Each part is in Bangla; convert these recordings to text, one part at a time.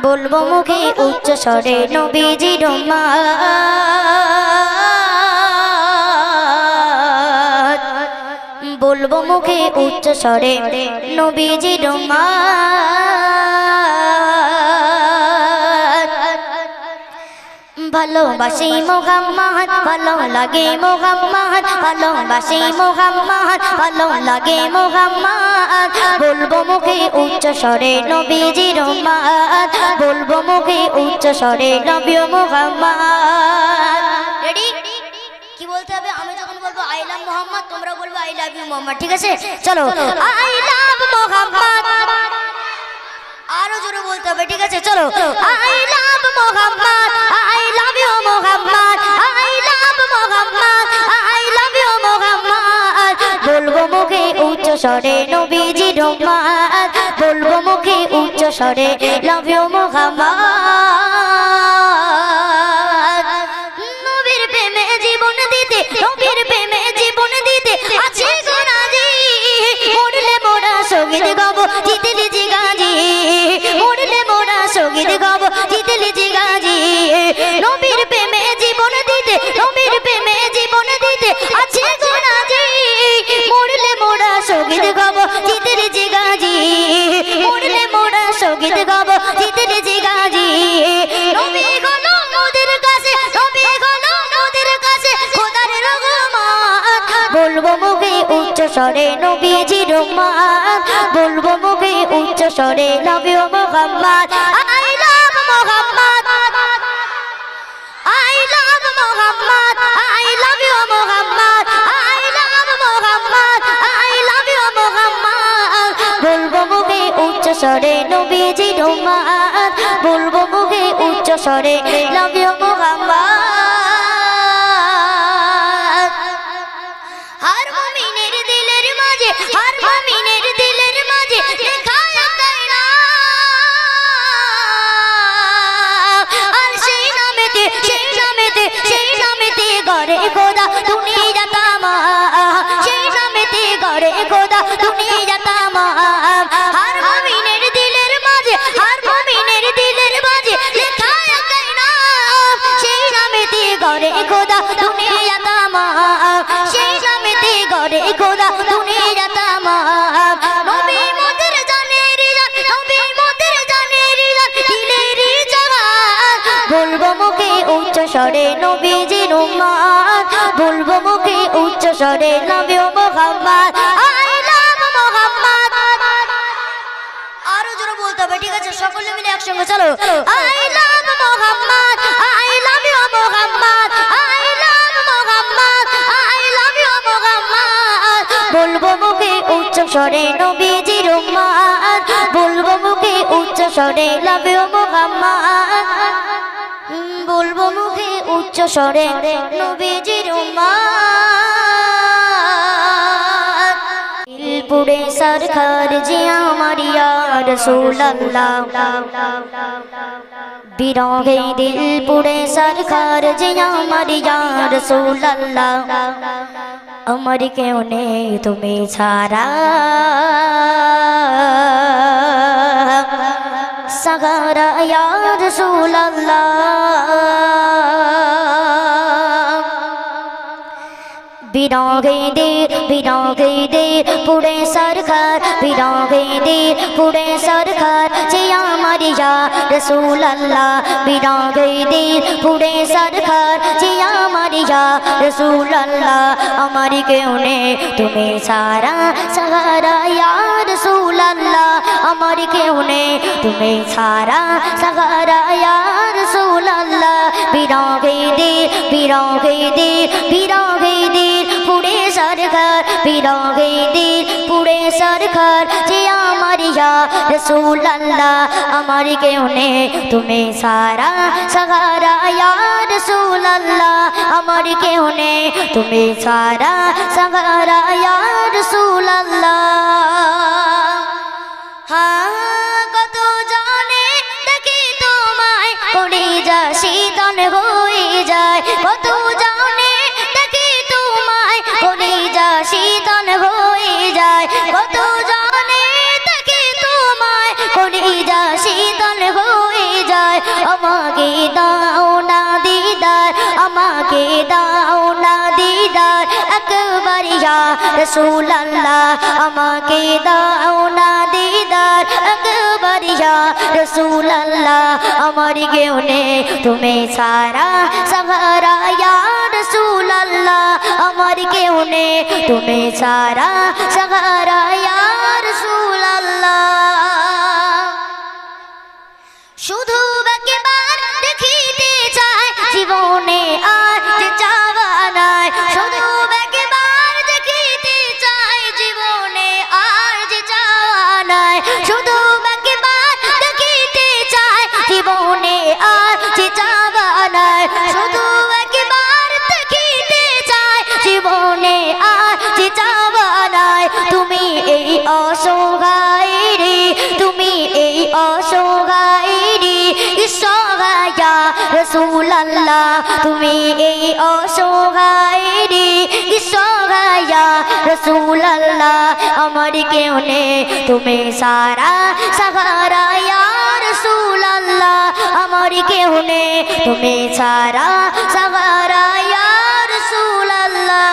বলবো মুখে উচ্চ স্বরে নবীজির উম্মত, বলবো মুখে উচ্চ স্বরে নবীজির উম্মত। ভালোবাসি মুহাম্মদ, ভালো লাগে মুহাম্মদ, ভালোবাসি মুহাম্মদ, ভালো লাগে মুহাম্মদ। বলবো মুখে উচ্চ স্বরে নবীজির উম্মত, বলবো মুখে উচ্চ স্বরে নবী মুহাম্মদ। রেডি? কি বলতে হবে? আমি যখন বলবো আই লাভ মুহাম্মদ, তোমরা বলবো আই লাভ ইউ মুহাম্মদ। ঠিক আছে, চলো। আই লাভ মুহাম্মদ, আরো জোরে বলতে হবে। ঠিক আছে, চলো। I love Muhammad, I love you Muhammad, I love Muhammad, I love you Muhammad. বলবো মুখে উচ্চ স্বরে নবীজির উম্মত, বলবো মুখে উচ্চ স্বরে লাভ ইউ মুহাম্মদ। নবীর প্রেমে জীবন দিতে, নবীর প্রেমে জীবন দিতে আছে গোনাজি। মরলে মোরা শহীদ গাব, জিতলে জিগাজি। মরলে মোরা শহীদ গাব, জিতলে জিগাজি। নবীর প্রেমে জীবন দিতে, নবীর প্রেমে জীবন দিতে আছে গোনাজি। মরলে মোরা শহীদ গাব, জিতলে জিগাজি। মরলে মোরা শহীদ গাব, জিতলে জিগাজি। নবী হলো মোদের কাছে, নবী হলো মোদের কাছে খোদার রহমত। বলবো মুখে উচ্চ স্বরে নবীজির উম্মত, বলবো মুখে উচ্চ স্বরে নবী Muhammad. I love Muhammad, I love Muhammad, I love you Muhammad, I love Muhammad, I love you Muhammad. বলবো মুখে উচ্চ স্বরে নবীজির উম্মত, বলবো মুখে উচ্চ স্বরে লাভ ইউ মুহাম্মদ। হর মুমিনের দিলের মাঝে, হর মুমিনের দিলের মাঝে লেখা একটাই নাম। আর সেই নামেতে, সেই নামেতে, সেই নামেতে গড়ে খোদা দুনিয়া তামাম। সেই নামেতে গড়ে খোদা দুনিয়া তামাম। হর মুমিনের দিলের মাঝে, হর মুমিনের দিলের মাঝে লেখা একটাই নাম। সেই নামেতে গড়ে খোদা দুনিয়া তামাম। সেই নামেতে গড়ে খোদা দুনিয়া তামাম। নবী মোদের জানের জান, নবী মোদের জানের জান, দিলের জান। বলবো মুখে উচ্চ স্বরে নবীজির উম্মত, বলবো মুখে উচ্চ স্বরে নবী মুহাম্মদ। আই লাভ মুহাম্মদ, আরো জোরে বলতে হবে। ঠিক আছে, সকলে মিলে একসঙ্গে চলো। I love Muhammad, I love you Muhammad, I love Muhammad, I love you Muhammad. বলবো মুখে উচ্চ স্বরে নবীজির উম্মত, বলবো মুখে উচ্চ স্বরে লাভ ইউ মুহাম্মদ। বলবো মুখে উচ্চ স্বরে নবীজির উম্মত। দিলপুরে সরকার জি আমার ইয়া রাসূলুল্লাহ, বিরহে দিলপুরে সরকার জি আমার ইয়া রাসূলুল্লাহ। আমার কেউ নেই তুমি ছাড়া, সাহারা ইয়া রাসূলুল্লাহ। বিরহে দিল পুরে সরকার, বিরহে দিল পুরে সরকার যে আমার ইয়া রাসূলুল্লাহ। বিরহে দিল পুরে সরকার যে আমার ইয়া রাসূলুল্লাহ। আমার কেউ নেই তুমি ছাড়া, সাহারা ইয়া রাসূলুল্লাহ। আমার কেউ নেই তুমি ছাড়া, সাহারা ইয়া রাসূলুল্লাহ। বিরহে দিল, বিরহে দিল, বিরহে দিল পুরে সরকার, বিরহে দিল পুরে সরকার যে আমার ইয়া রাসূলুল্লাহ। আমার কেউ নেই তুমি ছাড়া, সাহারা ইয়া রাসূলুল্লাহ। আমার কেউ নেই তুমি ছাড়া, সাহারা ইয়া রাসূলুল্লাহ। কত জানে দেখি তোমায় করে যা শীতল হয়ে যায়। কত জানে দেখি তোমায় করে যা শীতল হয়ে যায়। কত জানে দেখি তোমায় করে যা শীতল হয়ে রসুল আল্লাহ আমাকে দাও না দিদার একবার ইয়া রসুল আল্লাহ আমার কেউ নেই তুমি সারা সাহারা ইয়া রসুল আল্লাহ আমার কেউ নেই তুমি সারা সাহারা ইয়া রসুল আল্লাহ শুধু একবার দেখিতে চাই জীবনে আর যে চাওয়া নাই শুধু একবার দেখিতে চাই জীবনে আর যে চাওয়া নাই শুধু একবার দেখিতে চাই জীবনে আর যে চাওয়া নাই শুধু একবার দেখিতে চাই জীবনে আর যে চাওয়া নাই তুমি এই অসহায় রে তুমি এই অসহায় রসুল আল্লাহ তুমি এই অসহায় রে ইসহায়া রসুল আল্লাহ আমার কেউ নেই তুমি সারা সাহারা ইয়া রসুল আল্লাহ আমার কেউ নেই তুমি সারা সাহারা ইয়া রসুল আল্লাহ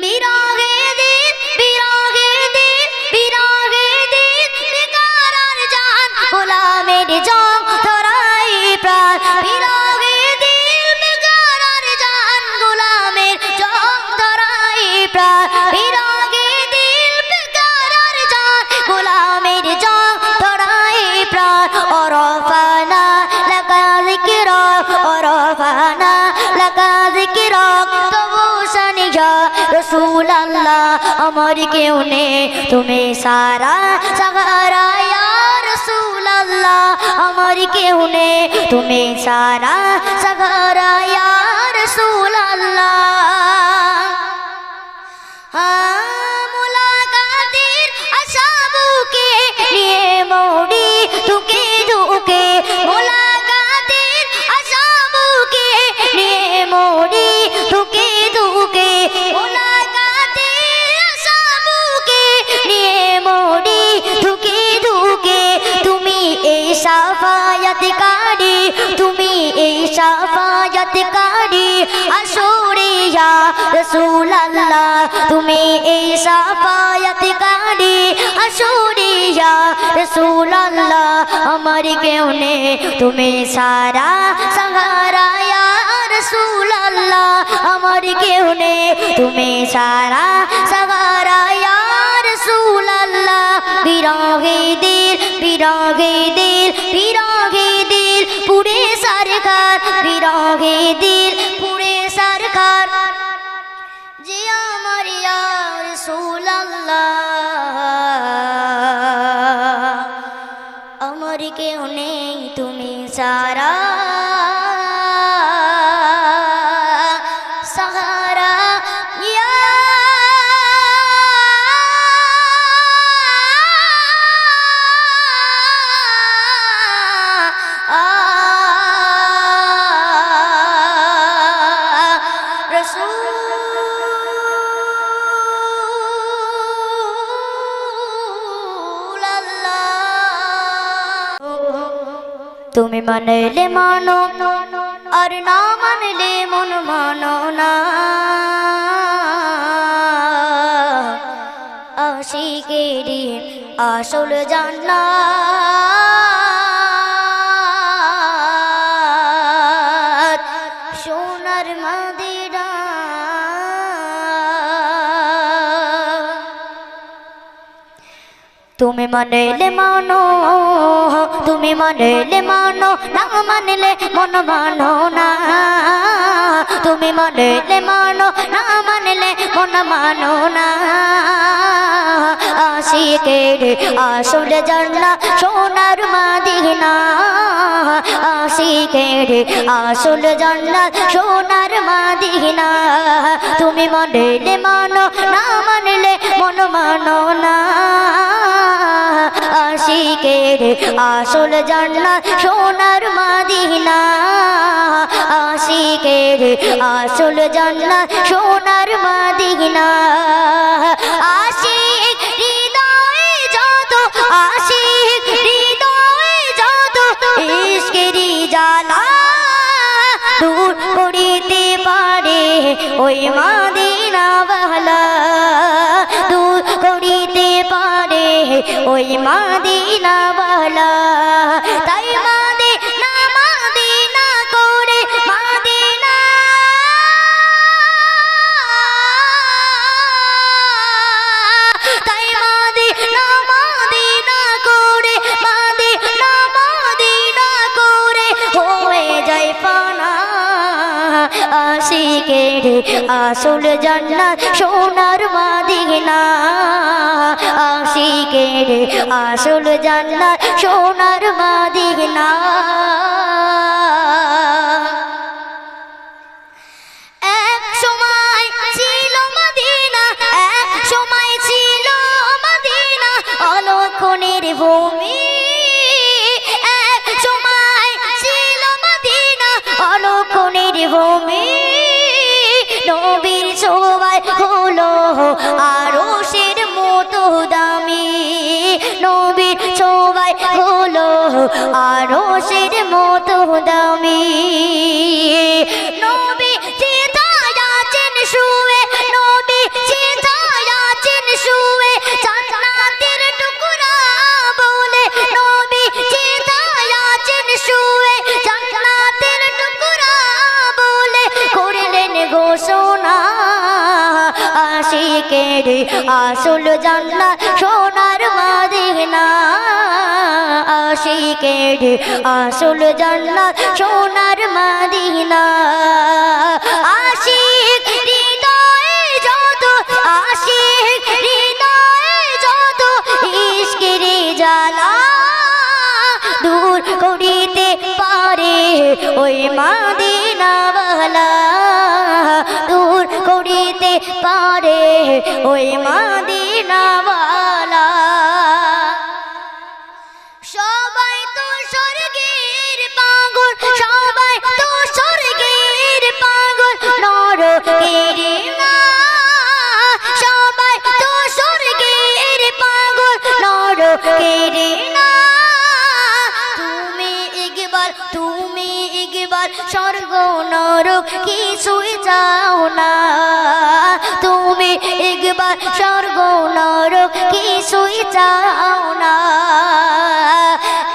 বিরহে দিন বিরহে দিন বিরহে দিন বেকারার জান গোলামের জং ধরাই প্রাণ বিরহে দিন বেকারার জান গোলামের জং ধরাই প্রাণ বিরহে দিন বেকারার জান গোলামের জং ধরাই প্রাণ ওরফানা লাগা যিকরা ওরফানা লাগা যিকরা তবু সানিয়া রসুল আল্লাহ আমার কেউ নেই তুমি সারা সাহারা ইয়া রসুল আল্লাহ আমার কেউ নেই তুমি সারা সাহারা ইয়া রসুল আল্লাহ মুলাকাতের আশা বুকে নিয়ে মৌড়ি ধুকে ধুকে মুলাকাতের আশা বুকে নিয়ে মৌড়ি ধুকে ধুকে মুলাকাতের আশা বুকে নিয়ে মৌড়ি ধুকে ধুকে তুমি এই সাফায়াতকারী তুমি এই সাফায়াতকারী আসরে ইয়া রসুল আল্লাহ তুমি এই সাফায়াতকারী আসরে ইয়া রসুল আল্লাহ আমার কেউ নেই তুমি সারা সাহারা ইয়া রসুল আল্লাহ আমার কেউ নেই তুমি সারা সাহারা ইয়া রসুল আল্লাহ বিরহে দিল বিরহে দিল পুরে সরকার বিরহে দিল পুরে সরকার জি আমার ইয়া রসুল আল্লাহ আমার কেউ নেই তুমি সারা সাহারা ইয়া তুমি মানলে মানো আর না মানলে মন মানো না আশিকেরি আসল জান্নাত সোনার মদিনা তুমি মানলে মানো তুমি মানলে মানো না মানলে মন মানো না তুমি মানলে মানো না মানলে মন মানো না আশিকের আসল জান্নাত সোনার মদিনা আশিকের আসল জান্নাত সোনার মদিনা তুমি মানলে মানো না মানলে মন মানো না আশিকের আসল জান্নাত সোনার মদিনা আশিকের আসল জান্নাত সোনার মদিনা আশিক হৃদয়ে যত আশিক হৃদয়ে যত ইশকেরি জ্বালা দূর করিতে পারে ওই মাদিনা ওয়ালা দূর করিতে পারে ওই মাদিনা ওয়ালা তাই মাদিনা মাদিনা করে মাদিনা তাই মাদিনা মাদিনা করে মাদিনা মাদিনা করে হয়ে যায় ফানা আশিকের আসল জান্নাত সোনার মাদিনা আশিকের আসল জান্নাত সোনার মাদিনা এক সময় ছিল মদিনা এক সময় ছিল মদিনা অলক্ষণের ভূমি এক সময় ছিল মদিনা অলক্ষণের ভূমি নবীর ছোঁয়ায় হলো আরশের মতো দামি নবীর ছোঁয়ায় হলো আরশের মতো দামি নবী চিতায় আছেন শুয়ে নবী চিতায় আছেন শুয়ে জান্নাতের টুকরা বলে নবী চিতায় আছেন শুয়ে জান্নাতের টুকরা বলে করলেন ঘোষণা আশিকের আসল জান্নাত সোনার মাদিনা আশিকের আসল জান্নাত সোনার মাদিনা আশিক হৃদয়ে যত আশিক হৃদয়ে যত ইশকের জ্বালা দূর করিতে পারে ওই মাদিনা ওয়ালা দূর করিতে পারে ওই মাদিনা ওয়ালা সবাই তো স্বর্গের পাগল সবাই তো স্বর্গের পাগল নরকের না সবাই তো স্বর্গের পাগল নরকের না তুমি একবার স্বর্গ নরক কিছুই চাও না তুমি একবার স্বর্গ নরক কিছুই চাও না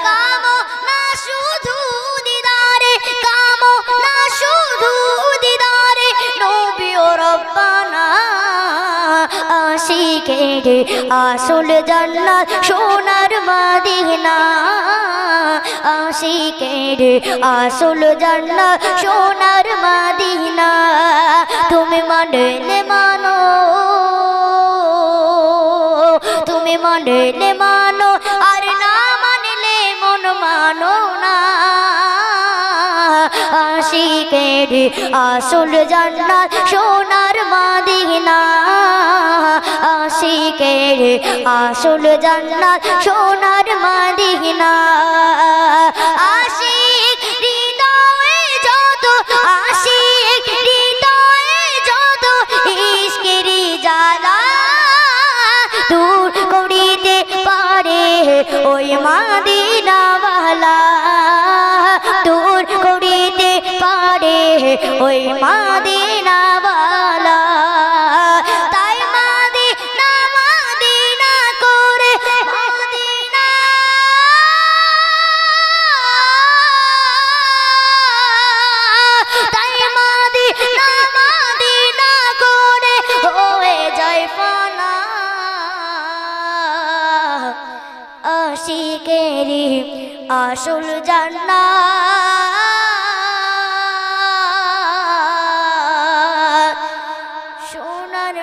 কামো না শুধু দিদারে কামো না শুধু দিদারে নবী ও রব্বানা আশিকের আসল জান্নাত সোনার মাদিনা আশিকের আসল জান্নাত সোনার মাদিনা তুমি মানলে মানো তুমি মানলে মানো আর না মানলে মন মানো না আশিকের আসল জান্নাত সোনার মাদিনা আশিকের আসল জান্নাত সোনার মাদিনা আশিক হৃদয়ে যত আশিক হৃদয়ে যত ইশকের জ্বালা দূর করিতে পারে ওই মাদিনা ওয়ালা দূর করিতে পারে ওই মাদিনা ওয়ালা তাই মাদিনা মাদিনা করে মাদিনা তাই মাদিনা মাদিনা করে হয়ে যায় ফানা আশিকেরি আসল জান্নাত সোনার